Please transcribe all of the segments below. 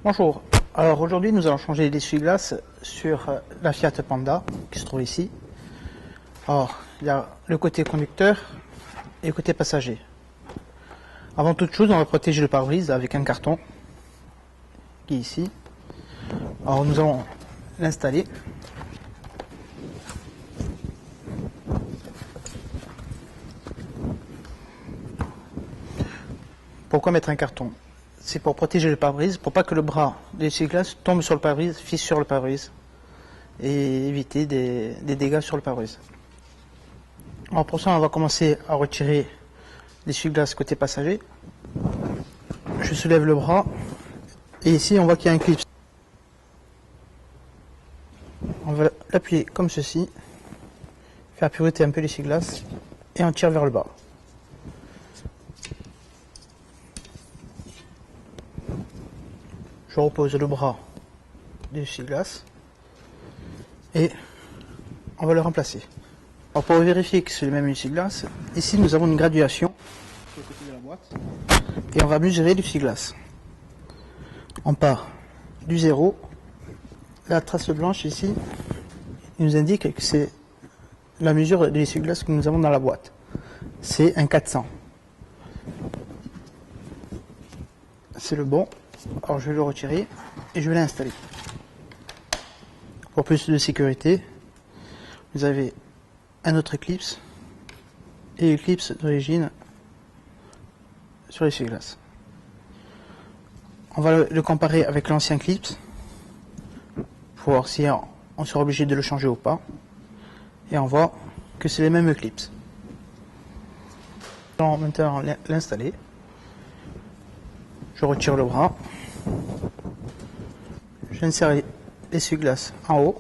Bonjour, alors aujourd'hui nous allons changer l'essuie-glace sur la Fiat Panda qui se trouve ici. Alors il y a le côté conducteur et le côté passager. Avant toute chose on va protéger le pare-brise avec un carton qui est ici. Alors nous allons l'installer. Pourquoi mettre un carton? C'est pour protéger le pare-brise, pour pas que le bras de l'essuie-glace tombe sur le pare-brise, fisse sur le pare-brise et éviter des dégâts sur le pare-brise. Alors pour ça on va commencer à retirer l'essuie-glace côté passager. Je soulève le bras et ici on voit qu'il y a un clip. On va l'appuyer comme ceci, faire pivoter un peu l'essuie-glace et on tire vers le bas. Je repose le bras de l'essuie-glace et on va le remplacer. Alors pour vérifier que c'est le même essuie-glace, ici nous avons une graduation sur le côté de la boîte et on va mesurer l'essuie-glace. On part du 0, la trace blanche ici il nous indique que c'est la mesure de l'essuie-glace que nous avons dans la boîte. C'est un 400. C'est le bon. Alors je vais le retirer et je vais l'installer. Pour plus de sécurité, vous avez un autre clips et le clips d'origine sur l'essuie-glace. On va le comparer avec l'ancien clips pour voir si on sera obligé de le changer ou pas. Et on voit que c'est les mêmes clips. On va maintenant l'installer. Je retire le bras. J'insère l'essuie-glace en haut.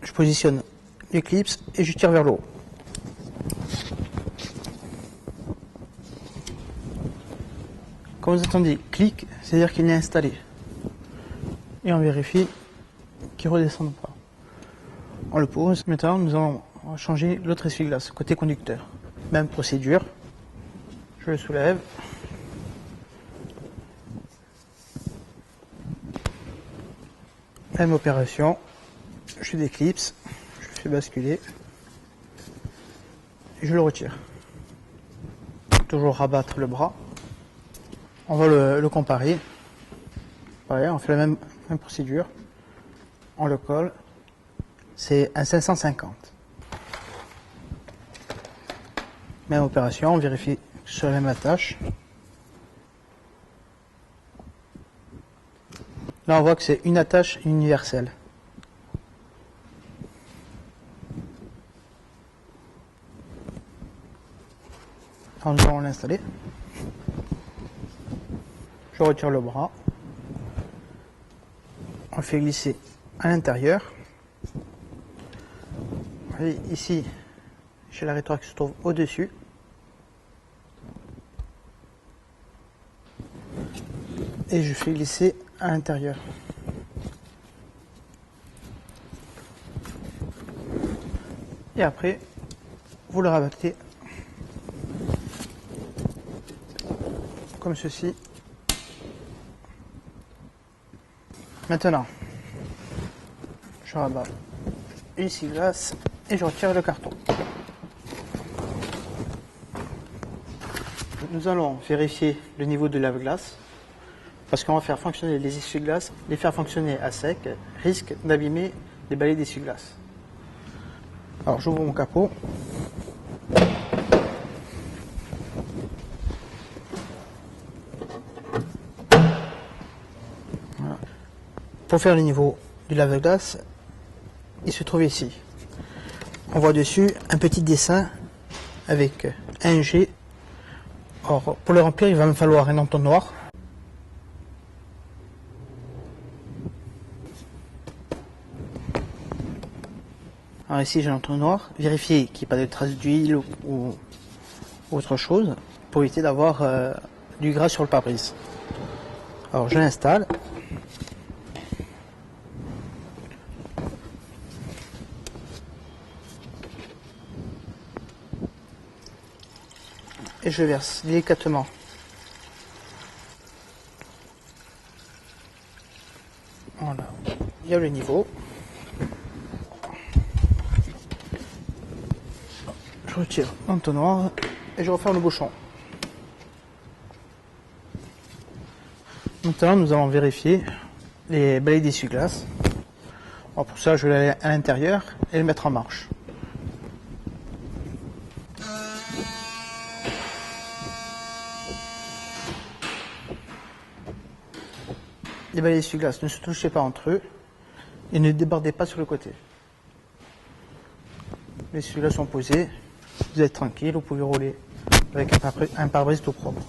Je positionne les clips et je tire vers le haut. Quand vous entendez clic, c'est-à-dire qu'il est installé. Et on vérifie qu'il ne redescende pas. On le pose. Maintenant, nous allons changer l'autre essuie-glace, côté conducteur. Même procédure. Je le soulève. Même opération. Je déclipse. Je fais basculer. Et je le retire. Toujours rabattre le bras. On va le comparer. Pareil, on fait la même procédure. On le colle. C'est un 550. Même opération, on vérifie sur la même attache. Là, on voit que c'est une attache universelle. Alors, nous allons l'installer. Je retire le bras. On le fait glisser à l'intérieur. Et ici, j'ai la rétroaction qui se trouve au-dessus. Et je fais glisser à l'intérieur. Et après, vous le rabattez comme ceci. Maintenant, je rabats une essuie-glace et je retire le carton. Nous allons vérifier le niveau de lave-glace parce qu'on va faire fonctionner les essuie-glaces. Les faire fonctionner à sec risque d'abîmer les balais d'essuie-glace. Alors j'ouvre mon capot. Voilà. Pour faire le niveau du lave-glace, il se trouve ici. On voit dessus un petit dessin avec un G. Or, pour le remplir, il va me falloir un entonnoir. Alors ici j'ai l'entonnoir. Vérifiez qu'il n'y ait pas de traces d'huile ou autre chose pour éviter d'avoir du gras sur le pare-brise. Alors je l'installe. et je verse délicatement voilà, il y a le niveau. Je retire l'entonnoir et je referme le bouchon. Maintenant, nous allons vérifier les balais d'essuie-glace. Pour ça, je vais aller à l'intérieur et le mettre en marche. Les balais d'essuie-glace ne se touchez pas entre eux et ne débordez pas sur le côté. Les essuie-glaces sont posés, vous êtes tranquille, vous pouvez rouler avec un pare-brise tout propre.